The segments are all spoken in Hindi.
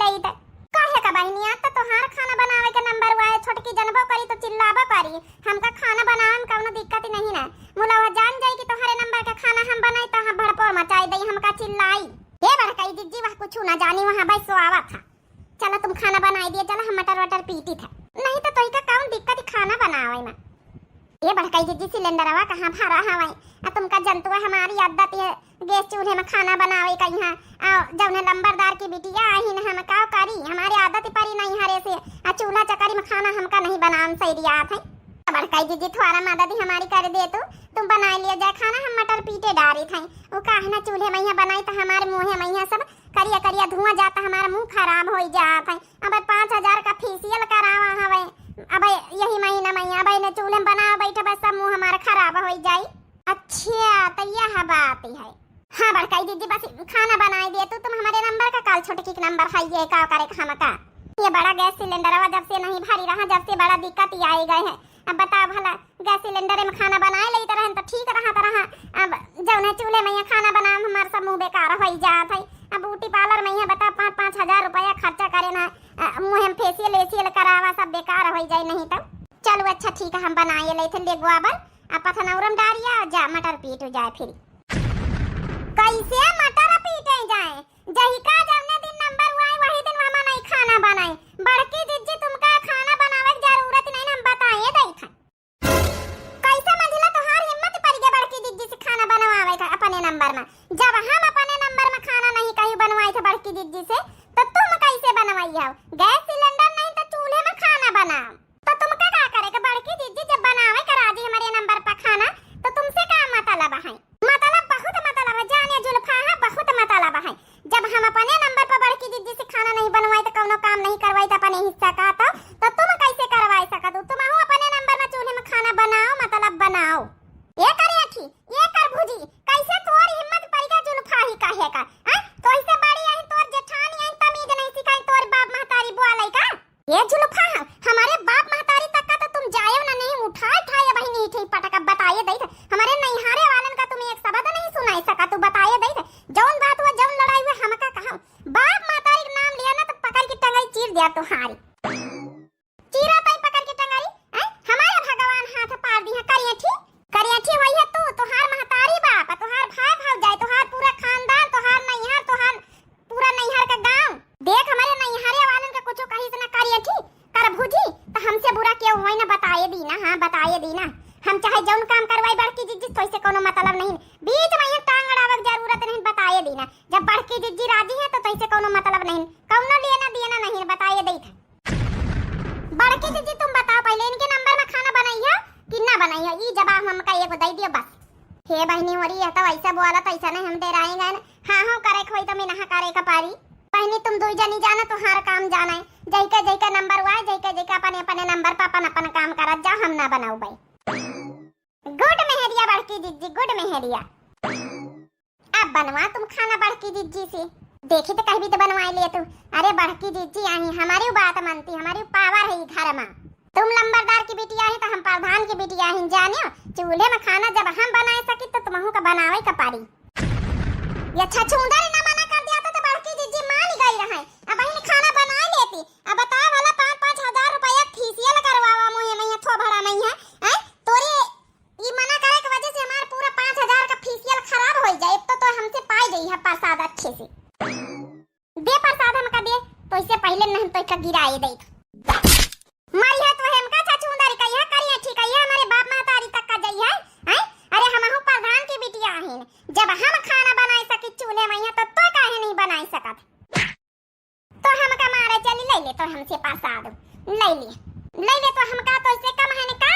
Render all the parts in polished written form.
गई त काहे का बहनी आता तोहार खाना बनावे के नंबर हुआ है। छोटकी जनबो करी तो चिल्लाबो करी। हमका खाना बनावे में कौनो दिक्कत नहीं ना। मुलावा जान जाई कि तोहरे नंबर का खाना हम बनाई तो हम भड़पोड़ मचाई दई, हमका चिल्लाई। हे बड़काई जिज्जी वह कुछ ना जानी वहां बस सोआवा था। चलो तुम खाना बनाई दिए, चलो हम मटर वटर पीती था। नहीं तो तोई का कौन दिक्कत खाना बनावे में। ये बड़काई जिज्जी सिलेंडरवा कहां भरा हवाई। तुमका जनतु हमारी आदत है गैस चूल्हे में खाना बनावे का। यहाँ जौने लंबरदार की बिटिया आई न हम का करी, हमारे आदत परी नहीं हरे से चूल्हा चकारी में खाना हमका नहीं बनान सही रिया है। बड़काई जिज्जी थोड़ा मदद हमारी कर दे तो तुम बना लिया जाए खाना। हम मटर पीटे डारी थे वो काहे ना चूल्हे में बनाई तो हमारे मुँह में सब करिया करिया धुआं जाता, हमारा मुंह खराब हो जाता है। अब 5000 का फेशियल करावा हवे। अब यही महीना में अब ने चूल्हे में बना बैठे बस सब मुंह हमारा खराब हो जाए। अच्छा तो यह बात है। हाँ बड़काई दीदी बस खाना बनाई दिए तो तुम हमारे नंबर का काल छोटकी का नंबर है ये का करे हम का। ये बड़ा गैस सिलेंडर जब से नहीं भरी रहा जब से बड़ा दिक्कत ही आई गए है। अब बताओ भला गैस सिलेंडर में खाना बनाए ले तरह तो ठीक रहा। अब जौने चूल्हे में खाना बना हमारा सब मुँह बेकार हो जात है। अब ब्यूटी पार्लर में यहाँ बता 5-5 रुपया खर्चा करे ना मुँह में फेशियल वेशियल करावा सब बेकार हो जाए। नहीं तो चलो अच्छा ठीक है हम बनाए ले थे ले गोबर अब पथनौरम डारिया जा मटर पीट जाए। फिर कैसे मटर पीटे जाए जही का जवने दिन नंबर हुआ वही दिन मामा नहीं खाना बनाए। बड़की जिज्जी तुमका खाना बनावे की जरूरत नहीं हम बताए दई था। कैसे मंजिला तोहार हिम्मत पड़ गया बड़की जिज्जी से खाना बनवावे का अपने नंबर में। जब हम अपने नंबर में खाना नहीं कहीं बनवाई थे बड़की जिज्जी से तो तुम कैसे बनवाई हो। गैस सिलेंडर नहीं तो चूल्हे में खाना बनाओ तो तुमका का करेगा। बड़की जिज्जी जब बनावे करा दी हमारे नंबर पर खाना तो तुमसे का मतलब है। मतलब बहुत मतलब है जाने जुल्फा है बहुत मतलब है। जब हम अपने नंबर पर बड़की जिज्जी से खाना नहीं बनवाई तो कोनो काम नहीं करवाई तो अपने हिस्सा का तो तुम कैसे करवाई सकत हो। तुम अपने नंबर में चूल्हे में खाना बनाओ मतलब बनाओ। ये करे अठी ये कर भुजी कैसे तोर हिम्मत पड़ेगा जुल्फा ही काहे का तो ऐसे बड़ी आई तोर जेठानी आई तमीज नहीं सिखाई तोर बाप महतारी बुआ लाई का। ये जुल्फा हमारे बाप महतारी तक का तो तुम जायो ना नहीं उठाए भाई नहीं ठीक पटक बताइए दई हमारे नैहारे वालन का तुम एक शब्द नहीं सुनाई सका तो बताइए दई जौन बात हुआ जौन लड़ाई हुआ हमका कहा बाप महतारी का नाम लिया ना तो पकड़ के टंगाई चीर दिया तुम्हारी चीरा तई पकड़ के टंगाई हमारे भगवान हाथ पार दिया करिए ठीक होई है तू तोहार महतारी बाप तोहार भाई भाव जाए तोहार पूरा खानदान तोहार नैहर तोहार पूरा नैहर का गांव देख हमारे नैहरे वालन का कुछ कहीं से ना करिए ठीक कर भुजी तो हमसे बुरा क्यों होई ना बताइए दी ना। हाँ बताइए दी ना हम चाहे जौन काम करवाई बड़की जिज्जी तो इससे कोनो मतलब नहीं बीच में ये टांग अड़ावे की जरूरत नहीं बताइए दी ना। जब बड़की जिज्जी राजी है तो इससे कोनो मतलब नहीं कौनो लेना देना नहीं बताइए दी था। बड़की जिज्जी तुम बताओ पहले इनके नंबर में खाना बनाई है कि ना बनाई है ये जवाब हमका एगो दे दियो बस। हे बहनी हो रही है तो ऐसा बोला तो ऐसा नहीं हम दे रहेंगे ना। हाँ करे खोई तो मैं नहा करे का पारी बहनी तुम दो जनी जाना तुम्हारा काम जाना है। जई का नंबर हुआ जई का अपने अपने नंबर पर अपन काम करा जा हम ना बनाऊ भाई। गुड मेहरिया बड़की जिज्जी गुड मेहरिया। अब बनवा तुम खाना बड़की जिज्जी से देखी तो कहीं भी तो बनवा लिए तू। अरे बड़की जिज्जी आई हमारी बात मानती हमारी पावर है घर में। तुम लंबरदार की बिटिया है तो हम प्रधान की बिटिया है जानियो। चूल्हे में खाना जब हम बनाए सकी तो तुम्हें का बनावे का पारी। ये छछूंदर ना मना कर दिया तो बड़की जिज्जी मान गई रहे। अब बहन खाना बना लेती। अब बताओ वाला 5-5 रुपया फेशियल करवावा मुझे नहीं थो भरा नहीं है तोरे ये मना करे की वजह से हमारा पूरा 5000 का फेशियल खराब हो जाए। तो हमसे पाई गई है प्रसाद अच्छे से दे प्रसाद हमका दे तो इससे पहले नहीं तो का गिराए दे मई है तो हमका छछूंदर कहिया करिए ठीक है हमारे बाप महतारी तक का जई है। अरे हम हूं प्रधान की बिटिया है जब हम खाना बनाए सकी चूल्हे में तो काहे नहीं बनाई सकत तो हमका मारे चली ले तो हमसे प्रसाद ले ले तो हमका तो इससे कम है का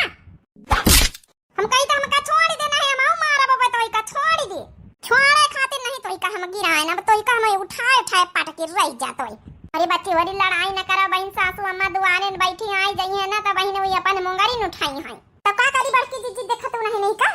हम कही तो हमका छोड़ देना है हम मारा बाबा तो का छोड़ दे छोड़े खातिर नहीं तो का हम गिराए ना तो का हम उठाए पट के रह जातो। अरे बच्ची बड़ी लड़ाई न करो बहन सासू अम्मा दुआरे बैठी आई गई है ना तो बहन वही अपन मुंगरी न उठाई है तो का करी बड़की जिज्जी देखत नहीं का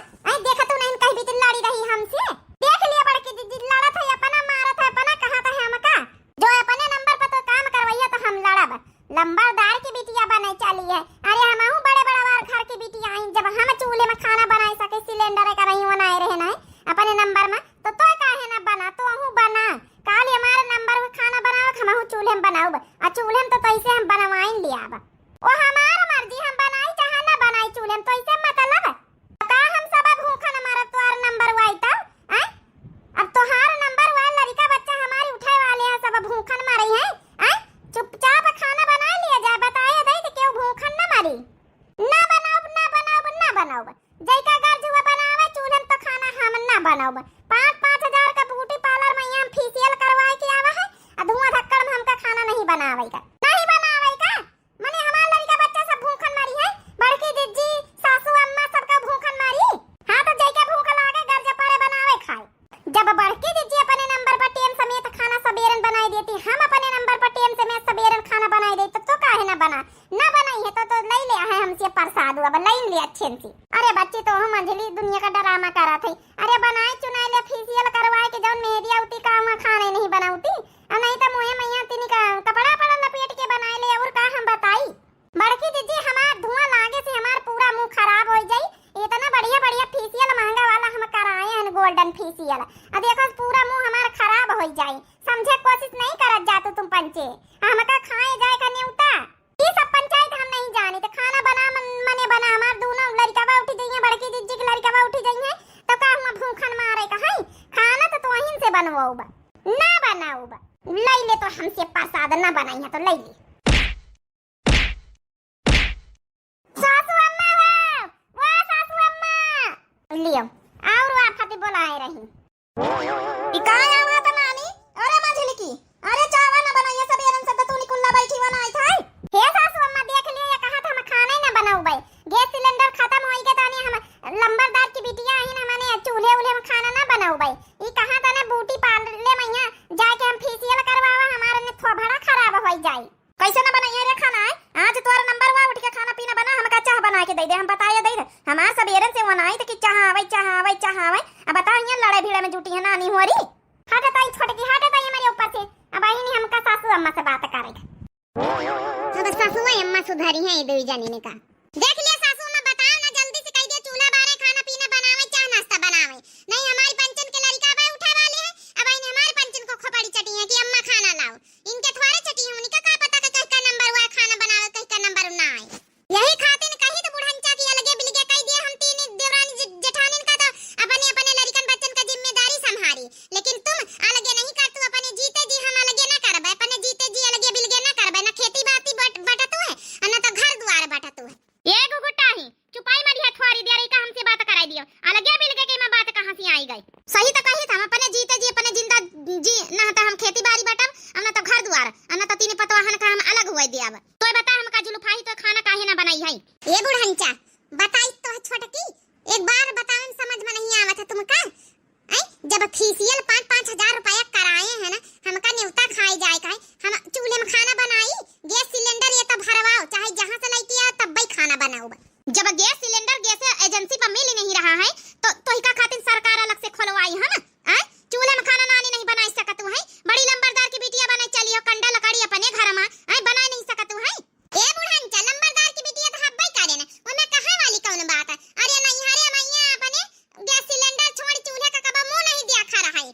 देखत नहीं कहीं भी लड़ी रही हमसे देख लिया बड़की जिज्जी लड़त है अपना मारत है अपना कहत है हमका जो अपने नंबर पर तो काम करवाइए तो हम लड़ब लंबरदार की बिटिया बने चली है। अरे हम बड़े बड़ा घर की बिटिया आई जब हम चूल्हे में खाना बनाए सके सिलेंडर का नहीं बनाए रहे ना अपने नंबर में तो काहे ना बना तो बना काल हमारे नंबर में खाना बनाओ हम चूल्हे में बनाओ लइका घर जुआ बनावे चूल्हे में तो खाना हम ना बनाओ। 5-5 हजार का ब्यूटी पार्लर में यहाँ फेशियल करवाए के आवा है आ धुआं धक्कड़ में हमका खाना नहीं बनावे का माने हमार लड़का बच्चा सब भूखन मरी है। बड़की दीदी सासू अम्मा सबका भूखन मरी। हां तो जइका भूख लागे घर जा पड़े बनावे खाए। जब बड़की दीदी अपने नंबर पर टेम समेत खाना सबेरन बनाई देती, हम अपने नंबर पर टेम समेत सबेरन खाना बनाई देते तो काहे ना बनाई है तो ले ले है हमसे प्रसाद अब ले ले अच्छे से। अरे बच्ची तो हम अंजलि दुनिया का ड्रामा करा थी। अरे बनाए चुनाए ले फेशियल करवाए के जौन मेहंदी आउती का वहां खाने नहीं बनाउती और नहीं तो मोहे मैया तिनी का कपड़ा पड़ा लपेट के बनाए ले और का हम बताई। बड़की दीदी हमार धुआं लागे से हमार पूरा मुंह खराब हो जाई। इतना बढ़िया बढ़िया फेशियल महंगा वाला हम कराए हैं गोल्डन फेशियल। अब देखो पूरा मुंह हमार खराब हो जाई। समझे कोशिश नहीं करत जातू तुम पंचे हमका खाए जाए का न्यूता। ये सब पंचायत हम नहीं जानी तो खाना बना मने बना हमार दोनों लड़का उठी जाइए। बड़की दीदी की लड़का उठी जाइए तो का हम भूखन मारे का है खाना तो वहीं से बनवाऊबा ना बनाऊबा। ले ले तो हमसे प्रसाद ना बनाई है तो ले ले। सासू अम्मा वो सासू अम्मा लियो और आफती बुलाए रही इकाय आवा त नानी। अरे माझली की अरे चावा ना बनाइए सब एरन से तू निकुल्ला बैठी बनाई थाई। हे सासू अम्मा देख लियो ये कहा था हम खाना ही ना बनाऊ भाई। गैस सिलेंडर खत्म होई के तानी हम लंबरदार की बिटिया आई ना माने चूल्हे उल्हे में खाना ना बनाऊ भाई। ई कहा था ना ब्यूटी पार्लर ले मैया जाके हम फेशियल करवावा हमारे ने थोड़ा बड़ा खराब हो जाई। कैसे ना बनाइए रे खाना है आज तोरा नंबर वा उठ के खाना पीना बना हमका चाह बना के दे दे। हम बताया दे दे हमार सब एरन से वनाई त कि चाह आवे अब बताओ यहाँ लड़ाई भिड़ा में जुटी है नानी होरी। हट ताई छोटकी हट ताई हमारे ऊपर से। अब आई नहीं हमका सासू अम्मा से बात करेगा। अब सासू अम्मा सुधारी है दो जानी ने का देख लिया। सासू अम्मा बताओ ना जल्दी से कह दे चूल्हा बारे खाना पीना बनावे चाह नाश्ता बनावे। नहीं हमारी पंचन के लड़का बे उठा वाले है। अब आई हमारे पंचन को खोपड़ी चटी है कि अम्मा खाना लाओ। इनके थोड़े चटी है उनका का पता का नंबर हुआ खाना बनावे का नंबर ना आए। यही खातिर कही तो बुढ़ंचा की अलगे बिलगे कह दिए हम तीन देवरानी जेठानी का तो अपने अपने लड़कन बच्चन का जिम्मेदारी संभाली। लेकिन तुम अलगे नहीं कर तू अपने जीते जी हम अलगे ना करबे। अपने जीते जी अलगे बिलगे ना करबे ना खेती बाती बटा तू है ना तो घर द्वार बटा तू है। ये गुगुटा ही चुपाई मरी है थोड़ी देर का हमसे बात कराई दियो। अलगे बिलगे की मैं बात कहां से आई गई। सही तो कही था हम अपने जीते जी अपने जिंदा जी ना तो हम खेती बाड़ी बटम ना तो घर द्वार ना तो तीन पतवाहन का हम अलग हुए दियाब। तो बता हम का जुलफाही तो खाना काहे ना बनाई है। ये बुढ़ंचा बताई तो छोटकी एक बार बताओ समझ में नहीं आवत है तुमका। जब फेशियल 5-5 हजार रुपया कराए हैं ना हमका न्योता खाई जाए का हम चूल्हे में खाना बनाई। गैस सिलेंडर ये तो भरवाओ चाहे जहां से लेके आओ तब भी खाना बनाओ। जब गैस सिलेंडर गैस एजेंसी पर मिल नहीं रहा है तो इका खातिर सरकार अलग से खोलवाई है ना। चूल्हे में खाना नानी नहीं बना सकत है। बड़ी लंबरदार की बिटिया बना चलियो कंडा लकड़ी अपने घर में बना नहीं सकत है। ए बुढ़ंचा लंबरदार की बिटिया तो हब्बई करे ना ओमे कहां वाली कौन बात है। अरे नहीं हरे मैया अपने गैस सिलेंडर छोड़ चूल्हे का कबा मुंह नहीं दिया खा रहा है।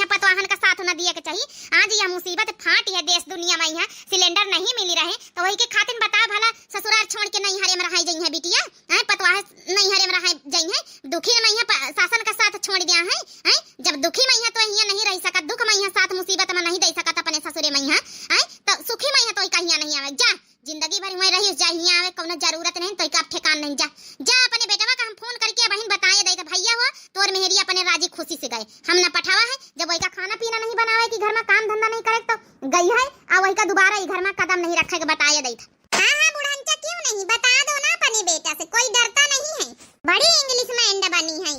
यहाँ पतवाहन का साथ न दिए के चाहिए। आज यह मुसीबत फाटी है देश दुनिया में, यहाँ सिलेंडर नहीं मिली रहे तो वही के खातिर बताओ भला ससुराल छोड़ के नहीं हरे में रह जाई है बिटिया, हैं पतवाह नहीं हरे में रह जाई है। दुखी में यहाँ शासन का साथ छोड़ दिया है, हैं जब दुखी में यहाँ तो यहाँ नहीं रह सकत, दुख में यहाँ साथ मुसीबत में नहीं दे सकत अपने ससुरे में यहाँ, हैं तो सुखी में यहाँ तो कहीं नहीं आवे। जा जिंदगी भर में रही जा, यहाँ आवे कोनो जरूरत नहीं तो का ठेकान नहीं। जा जा अपने बेटवा का हम फोन करके बहन बताए दे तो भैया हुआ तोर मेहरी अपने राजी खुशी से गए, हम ना पठावा है। जब वही का खाना पीना नहीं बनावे कि घर में काम धंधा नहीं करे तो गई है और वही का दोबारा घर में कदम नहीं रखे के बताए दे। हां हां बुढ़ांचा क्यों नहीं, बता दो ना अपने बेटा से, कोई डरता नहीं है। बड़ी इंग्लिश में एंड बनी है,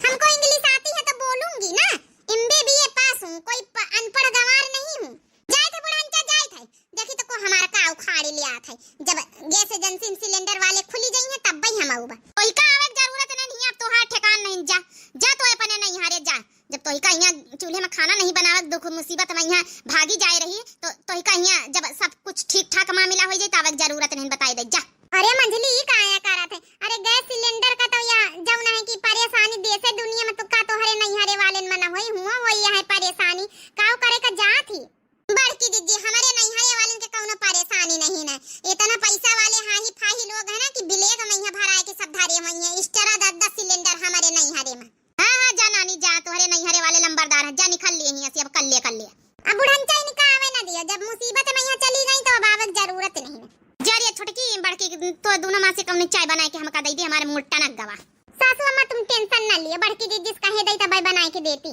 हमको इंग्लिश आती है तो बोलूंगी ना, एमबीए पास हूं, कोई अनपढ़ गंवार नहीं हूं। जाए थे बुढ़ांचा जाए थे, देखी तो को हमारा का उखाड़ी लिया था। जब गैस एजेंसी सिलेंडर वाले खुली गई है तब ही हम आऊबा, कोई का आवे जरूरत नहीं, अब तो हां ठेकान नहीं। जा जा तो अपने नहीं हारे जा, जब तो का यहाँ चूल्हे में खाना नहीं बनावत दुख मुसीबत में यहाँ भागी जाए रही तो का यहाँ जब सब कुछ ठीक ठाक मामला हो जाए तब जरूरत नहीं बताई दे। जा अरे मंजली का आया करा थे, अरे गैस सिलेंडर का तो या जब ना है कि परेशानी देश है दुनिया में तो का तो हरे नहीं हरे वाले में ना होई हुआ वही है परेशानी काऊ करे का जा थी। बड़की दीदी हमारे नहीं हरे वाले के कोनो परेशानी नहीं ना, इतना पैसा वाले हाही फाही लोग है ना कि बिलेग में यहाँ भराए के सब धारे में है एक्स्ट्रा 10 सिलेंडर हमारे नहीं हरे में। हां हां जा नानी जा, तोहरे नहीं हरे वाले लंबरदार है, जा निकल लिए यहाँ से, अब कर ले अब बुढ़ंचा इनका आवे ना दियो, जब मुसीबत में यहाँ चली गई तो अब आवक जरूरत नहीं है। जा रे छोटकी बड़की तो दोनों मां से कम चाय बना के हमका दे दी, हमारे मुट्टा न गवा। सासू अम्मा तुम टेंशन ना लियो, बड़की दीदी कहे दई तब बना के देती।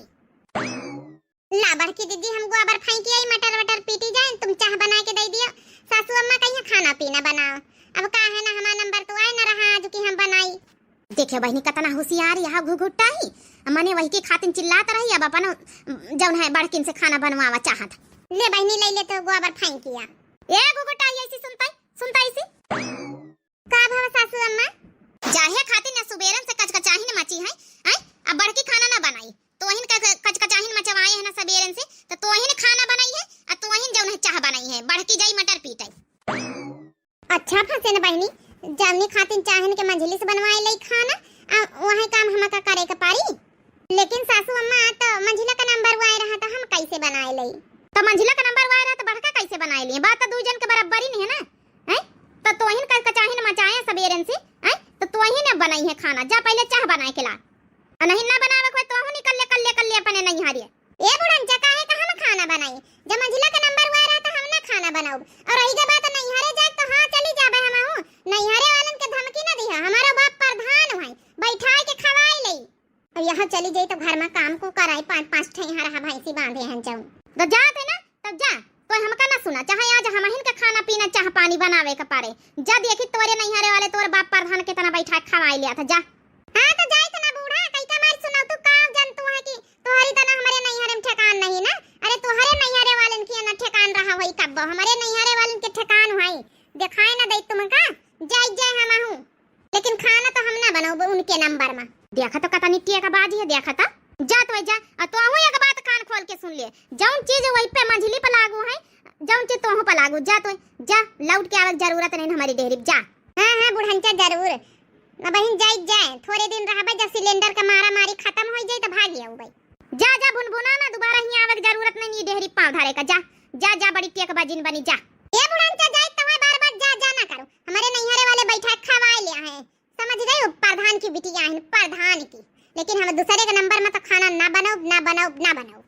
ला बड़की दीदी हम गोबर फेंकी आई, मटर वटर पीटी जाए, तुम चाह बना के दे दियो। सासू अम्मा कहिए खाना पीना बनाओ, अब का है ना हमारा नंबर तो आए ना रहा आज कि हम बनाई। देखियो बहनी कितना होशियार यहाँ घुघुट्टा ही मने वही के खातिर चिल्लात रही, अब अपन जौन है बड़किन से खाना बनवावा चाहत। ले बहनी ले ले तो गोबर फेंकिया। ए घुघुट्टा ऐसी सुनता ऐसी का भाव सासू अम्मा जाहे खातिर ना सुबेरन से कचकचाहिन मची है, हैं अब बड़की खाना ना बनाई तो वहिन कचकचाहिन मचवाए है ना सबेरन से तो वहिन खाना बनाई है और तो वहिन जौन है चाह बनाई है, बड़की जाई मटर पीटाई। अच्छा फसे ना बहनी जमनी खातिर चाहन के मंझली से बनवाए लई खाना वही काम हमका करे के पारी, लेकिन सासू अम्मा तो मंझिला का नंबर वाए रहा तो हम कैसे बनाए लई। तो मंझिला का नंबर वाए रहा तो बड़का कैसे बनाए लिए, बात तो दू जन के बराबर ही नहीं है ना, हैं तो तोहिन कचकचाहिन मचाए सबेरन से, हैं तो तोहिन ने बनाई है खाना, जा पहले चाह बनाए के ला नहीं ना बनावे कोई तो निकल ले अपने नहीं हारिए। ए बुढ़न जका है का हम खाना बनाई, जब मंझिला का नंबर वाए रहा तो हम ना खाना बनाऊ, और रही बात नहीं हारे जाए तो हां चली जाबे हम हूं नहीं हारे वालन के धमकी ना दिया, हमारा बाप प्रधान है बैठाए के खवाई लई, और यहां चली जाई तो घर में काम को कराई 5-5 ठे हरा भैंसी बांधे हैं जाऊं तो जाते ना तब जा तो हमका ना सुना चाहे आज हमहिन का खाना पीना चाह पानी बनावे के पारे। जा देखी तोरे नहीं हारे वाले तोर बाप प्रधान के तना बैठा खवाई लिया था। जा हां तो जाई तो ना बूढ़ा कई का मार सुनाओ तू का जानतू है कि तोहरी तना हमारे नहीं हारे में ठेकान नहीं ना, अरे तोहरे नहीं हारे वालन की ना ठेकान रहा होई कब हमारे नहीं हारे वालन के ठेकान होई दिखाए ना दई तुमका जाई हम हूं, लेकिन खाना तो हम ना बनाओ उनके नंबर में। देखा तो कता नित्य का बाजी है, देखा था जा तो हूं एक बात कान खोल के सुन ले, जौन चीज वही पे मंझली पे लागू है जौन चीज तोहू पे लागू, जा तो जा लौट के आवक जरूरत नहीं हमारी डेहरी। जा हां हां बुढ़ंचा जरूर ना बहन जाए थोड़े दिन रहबे, जब सिलेंडर का मारा मारी खत्म हो जाए तो भाग आऊ भाई। जा जा भुनभुना ना दोबारा ही आवक जरूरत नहीं डेहरी पांव धारे का। जा जा जा बड़ी टेक बाजिन बनी। जा ए बुढ़ंचा जाए तो बार-बार जा ना करो, हमारे नैहरे वाले बैठा खवाए ले हैं, समझ गए हो प्रधान की बिटिया है प्रधान की, लेकिन हम दूसरे के नंबर में तो खाना ना बनाओ।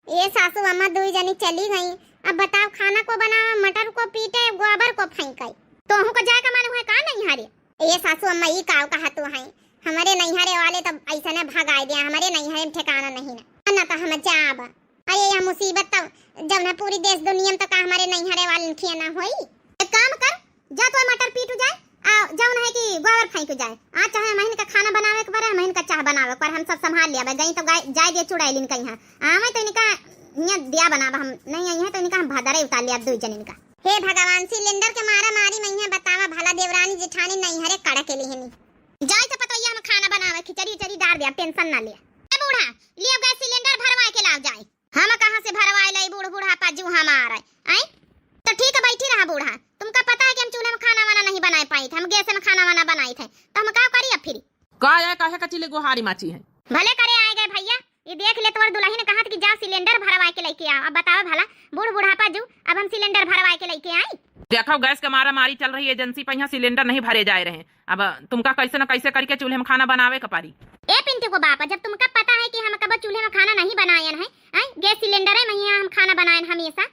ये सासू अम्मा दो जनी चली गई, अब बताओ खाना को बनाओ, मटर को पीटे, गोबर को फेंके, तो हूं को जाए का मन हुए का नहीं हारे। ये सासू अम्मा ये काव कहा तो है हमारे नैहरे वाले तो ऐसा ने भगाए दिया, हमारे नैहरे में ठिकाना नहीं ना तो हम जाब। अरे यह मुसीबत तो जब ना पूरी देश दुनिया में तो का हमारे नैहरे वाले खिया ना होई। एक काम कर जा तो मटर पीटू जाए आ जौन है कि गोबर फेंक जाए, आ चाहे महीन का खाना बनावे के बारे महीन का चाह बनावे पर हम सब संभाल लिया गई तो जाए दे चुड़ैलिन कहीं हां आवे तो इनका हिया दिया बनावा हम नहीं आई है तो इनका हम भादरे उतार लिया दो जन इनका। हे भगवान सिलेंडर के मारा मारी मैया बतावा भला देवरानी जेठानी नहीं हरे कड़ा के लिए जाए तो पता हम खाना बनावे खिचड़ी डाल दिया टेंशन ना ले। ए बूढ़ा लियो गैस सिलेंडर भरवा के लाओ जाए, हम कहां से भरवाए लाई बूढ़ा पाजू हमारा आई तो ठीक है बैठी रहा बूढ़ा, तुमका पता है कि हम चूल्हे में खाना वाना नहीं बनाए पाई थे, हम गैस में खाना वाना बनाए थे तो हम का करी अब फिर का है काहे का चिले गोहारी माची है भले करे आए गए भैया ये देख ले तोर दुल्ही ने कहा था कि जा सिलेंडर भरवा के लेके आओ। अब बताओ भला, बूढ़ बुढ़ापा जू, अब हम सिलेंडर भरवा के लेके आई। देखो गैस के मारा मारी चल रही है एजेंसी पर, यहाँ सिलेंडर नहीं भरे जा रहे हैं। अब तुमका कैसे न कैसे करके चूल्हे में खाना बनावे का पारी। ए पिंटू को बापा, जब तुमका पता है कि हम कब चूल्हे में खाना नहीं बनायन है, गैस सिलेंडर है में हम खाना बनायन हमेशा,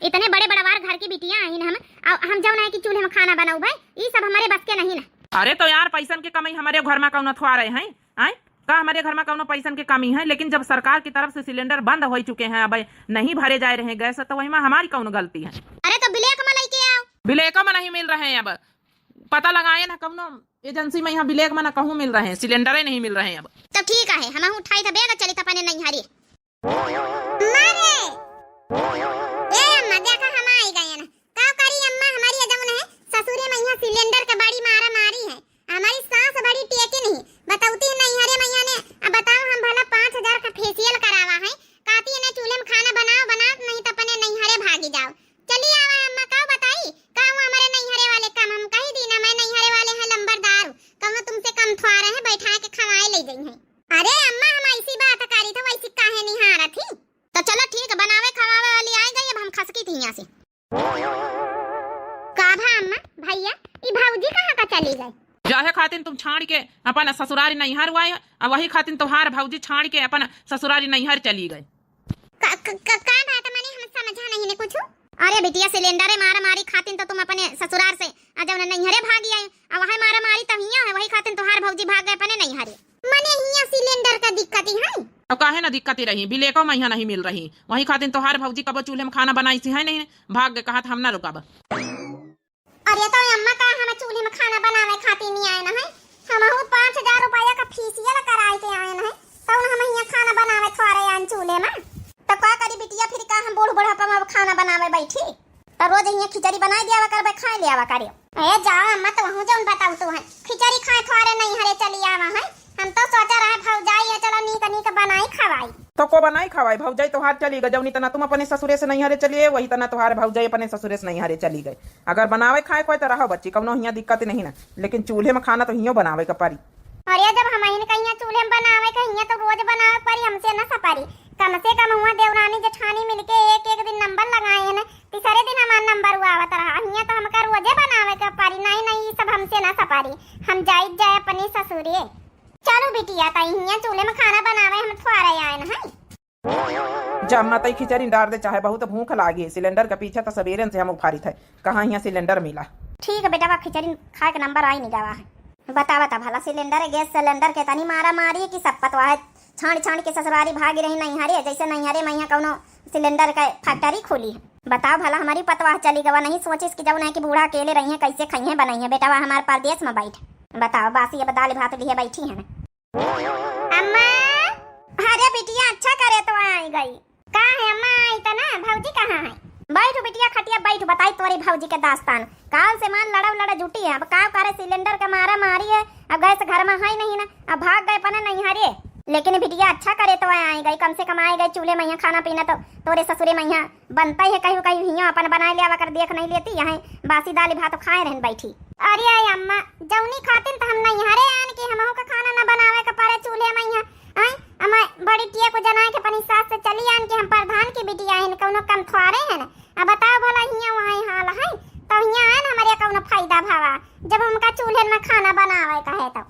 इतने बड़े बड़वार घर की बिटिया आइन हम जौन है कि चूल्हे में खाना बनाऊ भाई, ये सब हमारे बस के नहीं ना। अरे तो यार पैसन की कमी हमारे घर में कौन थुआ रहे हैं? का हमारे घर में कौन पैसन की कमी है? लेकिन जब सरकार की तरफ से सिलेंडर बंद हो चुके हैं, अब नहीं भरे जा रहे हैं गैस, तो वही में हमारी कौन गलती है? अरे तो ब्लैक में लेके आओ। ब्लैक में नहीं मिल रहे हैं। अब पता लगाए ना कौन एजेंसी में, यहाँ ब्लैक में ना कहूँ मिल रहे हैं, सिलेंडर नहीं मिल रहे हैं। अब तो ठीक है, हम उठाई था बेगा चली था नहीं हरी। ससुरे में यहाँ सिलेंडर का बड़ी मारा मारी है, हमारी सास बड़ी टेके नहीं बताऊती है नहीं हरे मैया ने। अब बताओ हम भला 5000 का फेशियल करावा है, कहती है ना चूल्हे में खाना बनाओ नहीं तो अपने नहीं हरे भागी जाओ। चली आवा अम्मा, का बताई का हमारे नहीं हरे वाले काम हम कही दी ना, मैं नहीं हरे वाले हैं लंबरदार, कम तुमसे कम थुआ रहे हैं, बैठा के खवाए ले गई है। अरे अम्मा हम ऐसी बात करी थी, वैसी काहे नहीं हारा थी। तो चलो ठीक है, बनावे खवावे वाली आई गई, अब हम खसकी थी यहाँ से। का भा अम्मा भैया, ये भाऊजी कहाँ का चली गई? जाहे खातिन तुम छाड़ के अपन ससुरारी नैहर हुआ, और वही खातिन तुम्हार भौजी छाड़ के अपन ससुरारी नैहर चली गए। का बात माने हम समझा नहीं ने कुछ। अरे बिटिया सिलेंडर मारा मारी खातिन तो तुम अपने ससुरार से जब नैहरे भागी आई, और वही मारा मारी तो हिया है, वही खातिन तुम्हार भौजी भाग गए अपने नैहरे। माने हिया सिलेंडर का दिक्कत है। अब काहे ना दिक्कत ही रही, बिलेको में यहाँ नहीं मिल रही, वही खातिन तुम्हार भौजी कब चूल्हे में खाना बनाई सी है नहीं, भाग गए, कहा था हम ना रुकाब। अरे तो अम्मा का हम चूल्हे में खाना बनावे खातिर नहीं आए ना है, हम 5000 रुपया का फेशियल कराए के आए ना है, तो हम यहाँ खाना बनावे थोड़े आन चूल्हे में। तो का करी बिटिया, फिर का हम बूढ़ बुढ़ापा में खाना बनावे बैठी, तो रोज यहाँ खिचड़ी बना दिया करबे, खाए लिया करियो। ए जाओ अम्मा, तो हूं जौन बताऊ तू है खिचड़ी खाए थोड़े नहीं हरे चली आवा है, हम तो सोचा रहे भौजाई है चलो नीक नीक बनाई खवाई। तो को बनाई खवाई भौजाई तोहार चली गई, जब तना तुम अपने ससुरे से नहीं हरे चलिए, वही तना तुम्हारे भौजाई अपने ससुरे से नहीं हरे चली गए। अगर बनावे खाए कोई तो रहो बच्ची, कौनो हियाँ दिक्कत नहीं ना, लेकिन चूल्हे में खाना तो हियो बनावे का पारी। अरे जब हम कहीं चूल्हे में बनावे कहीं तो रोज बनावे पारी, हमसे न सपारी, कम से कम हुआ देवरानी जेठानी मिलके एक दिन नंबर लगाए है ना, तीसरे दिन हमारा नंबर हुआ आवत रहा, हियाँ तो हमका रोजे बनावे का पारी। नहीं ये सब हमसे न सपारी, हम जाए अपने ससुरे। चलो बिटिया ताई हियाँ चूल्हे में खाना बनावे हम थोड़े आए ना है। जमना तई खिचड़ी डाल दे, चाहे बहुत भूख लागी, सिलेंडर के पीछे तो सवेरे से हम उफारित है, कहाँ यहाँ सिलेंडर मिला। ठीक है बेटा, खिचड़ी खा के नंबर आई नहीं जावा है। बता भला सिलेंडर गैस सिलेंडर के तनी मारा मारी की सब पतवा है, छाण के ससुरारी भागी रही नैहरे, जैसे नैहरे में यहाँ कौनो सिलेंडर का फैक्ट्री खोली है। बताओ भला हमारी पतवा चली गवा, नहीं सोचिस कि जब नहीं कि बूढ़ा अकेले रही है कैसे खाई है बनाई है, बेटा हमारे परदेश में बैठ। बताओ बासी अब दाल भात लिए बैठी है। अम्मा अरे बिटिया अच्छा करे तो आई गई, कहाँ है अम्मा? आई तो ना, भौजी कहाँ है? बैठो बिटिया खटिया बैठो, बताई तोरी भौजी के दास्तान। काल से मान लड़ा जुटी है, अब का करे सिलेंडर का मारा मारी है, अब गैस घर में है नहीं ना, अब भाग गए पने नहीं हरे। लेकिन बिटिया अच्छा करे तो आई गई, कम से कम आई गई, चूल्हे में यहाँ खाना पीना तो तोरे ससुरे में यहाँ बनता ही है, कहीं कहीं यहाँ अपन बनाए लिया कर देख नहीं लेती, यहाँ बासी दाल भात खाए रहन बैठी। अरे अम्मा जौनी खातिन तो हम नहीं हरे आन के हमहू का खाना न बनावे का पारे चूल्हे में यहाँ अम्मा बड़ी टिया को जना के अपनी सास से चली आन के हम प्रधान की बिटिया है कौनो कम थोड़े है ना। अब बताओ भला हियाँ वहाँ हाल है तो हियाँ है ना हमारे कौनो फायदा भावा जब हमका चूल्हे में खाना बनावे का है तो।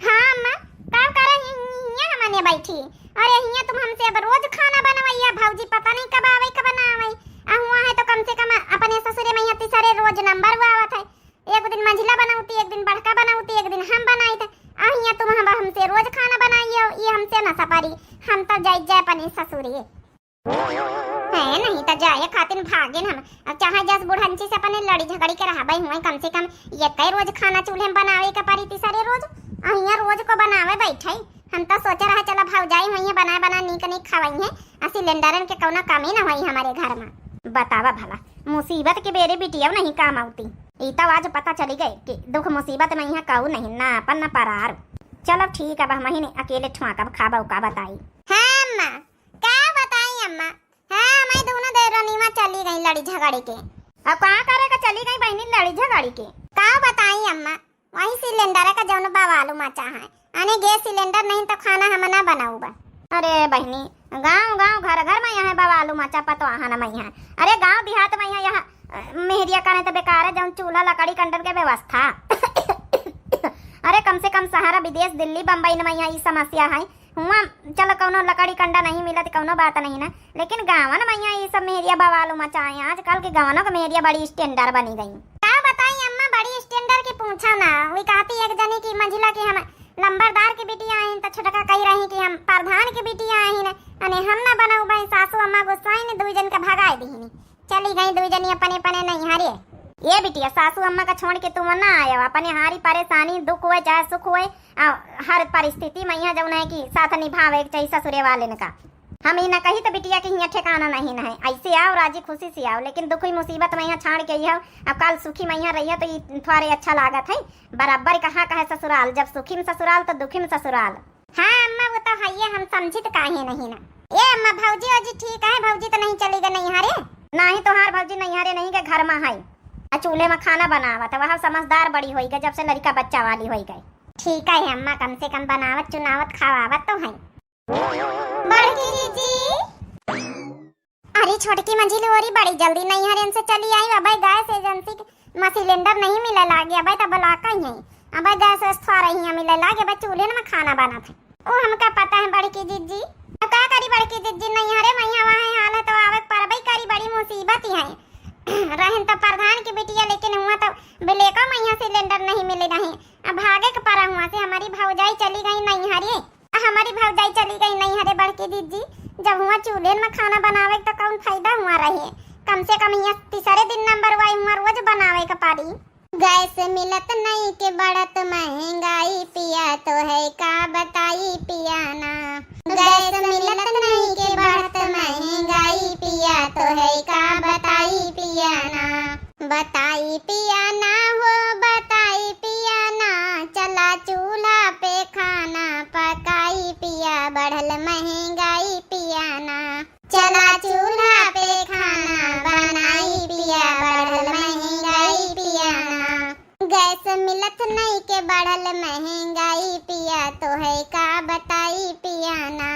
हाँ अम्मा काम करे हियाँ हमने बैठी, अरे हियाँ तुम हमसे अब रोज खाना बनवाइया, भौजी पता नहीं कब आवे कब ना आवे, हुआ है तो कम से कम अपने ससुरे में यहाँ तीसरे रोज नंबर हुआ आवत है, एक दिन मंझला बनाऊती, एक दिन बड़का बनाऊती, एक दिन हम बनाई थे, यहाँ तुम हमसे रोज खाना बनाइए, ये हमसे न सपारी, हम तो जाए अपने ससुरे है नहीं तो जाए खातिर भागे हम। अब चाहे जस बुढ़ांची से अपने लड़ी झगड़ी के रहा हुए, कम से कम ये कई रोज खाना चूल्हे में बनावे का पारी तीसरे रोज, यहाँ रोज को बनावे बैठे। हम तो सोच रहा चलो भौजाई हुई बना नीक नीक खवाई है, सिलेंडरन के कौनो कमी न हुई हमारे घर में। बतावा भला मुसीबत के बेरे बिटिया नहीं काम आती, तो आज पता चली गई कि दुख मुसीबत में यहाँ कहू नहीं ना अपन न परार। चलो ठीक है, अब महीने अकेले ठुआका खाबा का बताई। हाँ अम्मा क्या बताई अम्मा? हाँ हमारी दोनों देवरानीमा चली गई लड़ी झगड़ी के। अब कहाँ करेगा चली गई बहनी लड़ी झगड़ी के? क्या बताई अम्मा? वही सिलेंडर का जौन बवालू मचा है, अने गैस सिलेंडर नहीं तो खाना हम ना बनाऊबा। अरे बहनी गांव गांव घर घर में यहाँ बवालू मचा पतो आहाना में यहाँ। अरे गांव देहात में यहाँ मेहरिया करे तो बेकार है जौन चूल्हा लकड़ी कंडर के व्यवस्था। अरे कम से कम शहर विदेश दिल्ली बम्बई में यहाँ समस्या है। हुआ चलो कौनो लकड़ी कंडा नहीं मिला तो कौनो बात नहीं ना, लेकिन गाँवन में यहाँ ये सब मेहरिया बवालू मचाए। आजकल के गाँवों का मेहरिया बड़ी स्टैंडर्ड बनी गई। क्या बताई अम्मा बड़ी स्टैंडर्ड की पूछा ना। वही कहती एक जनी की मंझिला की हम लंबरदार की बेटियां आई तो छोटका कही रही कि हम प्रधान की बेटियां आई न अने हम ना बनाऊ भाई। सासू अम्मा गुस्साई ने दुई जन का भगाई दीनी। चली गई दुई जनी अपने अपने नहीं हारे। ये बिटिया सासू अम्मा का छोड़ के तुम ना आयो। अपने हारी परेशानी दुख हुए चाहे सुख हुए हर परिस्थिति में यहाँ जौन है कि साथ निभावे चाहिए ससुरे वाले का। हम ही ना कही तो बिटिया के यहाँ ठिकाना नहीं है। ऐसे आओ राजी खुशी से आओ, लेकिन दुखी मुसीबत में यहाँ छाड़ के आओ। अब कल सुखी में यहाँ रही तो ये थोड़े अच्छा लागत है। बराबर कहा कहे ससुराल, जब सुखी में ससुराल तो दुखी में ससुराल। हाँ अम्मा वो तो है, हम समझी तो काहे नहीं ना। ये अम्मा भौजी अजी ठीक है, भौजी तो नहीं चलेगा नहीं हारे। नहीं तो हार भौजी नहीं हारे नहीं के घर में है चूल्हे में खाना बनावत। वह समझदार बड़ी होई गई जब से लड़का बच्चा वाली होई गई। ठीक है अम्मा, कम से कम बनावत चुनावत खावावत तो है। बड़की दीदी अरे छोटकी मंजिल ओरी बड़ी जल्दी नहीं हरे से चली आई। अब गैस एजेंसी में सिलेंडर नहीं मिले लागे। अब तब लाका ही है। अब गैस थोड़ा ही मिले लागे। अब चूल्हे में खाना बना थे वो हमका पता है बड़की दीदी। अब क्या करी बड़की दीदी नहीं हरे मैया वहाँ हाल है तो आवक पर करी बड़ी मुसीबत ही है। रहन तो प्रधान की बेटिया, लेकिन हुआ तो बिलेका मैया सिलेंडर नहीं मिले नहीं। अब भागे के परा हुआ से हमारी भौजाई चली गई नहीं हरे। हमारी भौजाई चली गई नहीं हरे बड़की दीदी। जब हुआ चूल्हे में खाना बनावे तो कौन फायदा हुआ रहे। कम से कम यहाँ तीसरे दिन नंबर वाई हुआ रोज बनावे का पारी। गैस मिलत नहीं के बढ़त महंगाई पिया तो है का बताई पियाना। गैस मिलत नहीं के बढ़त महंगाई पिया तो है का बताई पियाना। बताई पियाना हो बताई पियाना, चला चूल्हा पे खाना पकाई पिया बढ़ल महंगाई पियाना। चला चूल्हा पे खाना बनाई पिया बढ़ल महंगाई पियाना। गैस मिलत नहीं के बढ़ल महंगाई पिया तो है का बताई पियाना।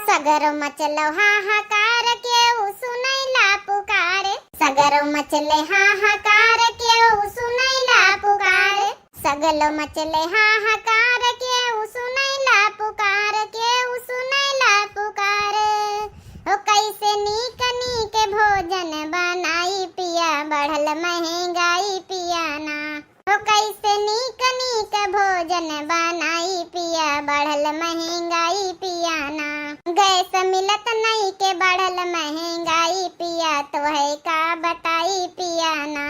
सगरो मचलो हाहाकार के सुनैला पुकार। सगरो मचले हाहाकार के सुनैला पुकार। सगलो मचले हाहाकार के सुनैला पुकार के सुनैला पुकार। ओ कैसे नीक नीक भोजन बनाई पिया बढ़ल महंगाई पियाना। ओ कैसे नीक नीक भोजन बनाई पिया बढ़ल महंगाई पियाना। गैस मिलत नहीं के बढ़ल महंगाई पिया तो है का बताई पियाना।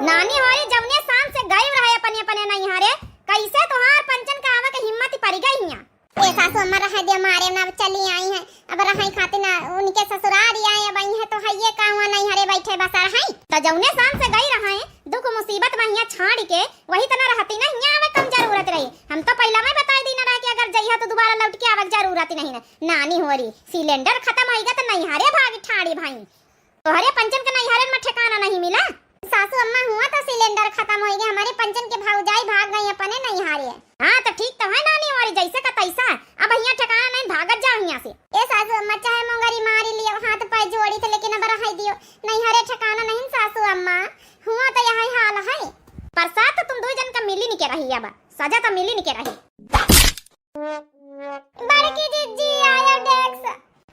नानी होरी जवने शाम से गई रहे अपने अपने नहीं हारे। कैसे तोहार पंचन का आवे के हिम्मत पड़ गई हिया। ए सासू अम्मा रह दे मारे ना चली आई है। अब रही खातिर ना उनके ससुराल आए अब आई है तो हइये कावा नहीं हरे बैठे बसा रही। तो जवने शाम से गई रहे दुख मुसीबत में हिया छाड़ के वही तना रहती ना हिया आवे कम जरूरत रही। हम तो पहला में बता दी ना कि अगर जइहा तो दोबारा लौट के आवे जरूरत नहीं ना। नानी होरी सिलेंडर खत्म होइगा तो नहीं हारे भाग ठाड़ी भाई। तोहरे पंचन के नहीं हारे में ठिकाना नहीं मिला। सासू अम्मा हुआ तो सिलेंडर खत्म हो गया। हमारे पंचन के भौजाई भाग गई अपने नहीं हारे। हाँ तो ठीक तो है नानी होरी जैसे का तैसा। अब यहाँ ठिकाना नहीं भागत जाओ यहाँ से। ए सासू अम्मा चाहे मोंगरी मारी लियो हाथ पाए जोड़ी थे लेकिन अब रह दियो नहीं हरे ठिकाना नहीं सासू अम्मा। हुआ तो यही हाल है। बरसात तो तुम दो जन का मिली नहीं के रही। अब सजा तो मिली नहीं के रही। बड़की दीदी आयो डेक्स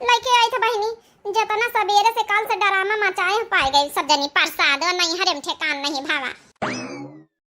लेके आई थे बहनी। जतना सवेरे से कल से डरामा मचाए पाए गए सब जनी प्रसाद नहीं हरे ठेकान नहीं भावा।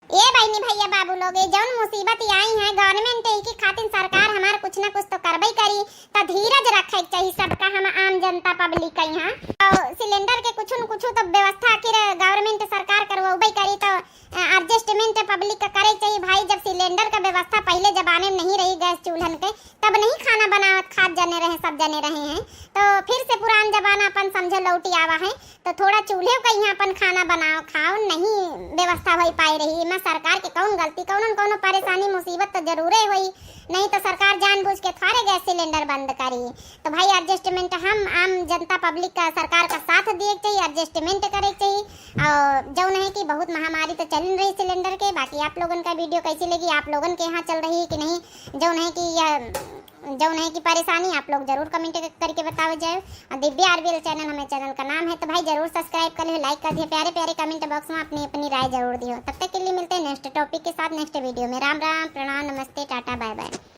ये बहनी भैया बाबू लोग जौन मुसीबत आई है गवर्नमेंट की खातिर सरकार हमार कुछ न कुछ तो करबई करी। तो धीरज रखे चाहिए सबका। हम आम जनता पब्लिक यहाँ और सिलेंडर के कुछ न कुछ तो व्यवस्था आखिर गवर्नमेंट सरकार करवाई करी तो एडजस्टमेंट पब्लिक का करे चाहिए भाई। जब सिलेंडर का व्यवस्था पहले जमाने में नहीं रही गैस चूल्हन के तब नहीं खाना बनावत खाद जने रहे सब जने रहे हैं। तो फिर से पुरान जमाना अपन समझो लौटी आवा है तो थोड़ा चूल्हे का यहाँ अपन खाना बनाओ खाओ नहीं व्यवस्था हो पाई रही। मैं सरकार के कौन गलती कौन परेशानी मुसीबत तो जरूरे हुई। नहीं तो सरकार जानबूझ के थारे गैस सिलेंडर बंद करी। तो भाई एडजस्टमेंट हम आम जनता पब्लिक का सरकार का साथ दिए चाहिए एडजस्टमेंट करे चाहिए। और जो है कि बहुत महामारी तो चल रही सिलेंडर के। बाकी आप लोगों का वीडियो कैसी लगी आप लोगों के यहाँ चल रही है कि नहीं। जो है कि जो नहीं की परेशानी आप लोग जरूर कमेंट करके बताओ जाए। और दिव्या आरबीएल चैनल हमें चैनल का नाम है, तो भाई जरूर सब्सक्राइब कर लियो, लाइक कर दिए, प्यारे प्यारे कमेंट बॉक्स में अपनी अपनी राय जरूर दियो। तब तक के लिए मिलते हैं नेक्स्ट टॉपिक के साथ नेक्स्ट वीडियो में। राम राम, प्रणाम, नमस्ते, टाटा, बाय बाय।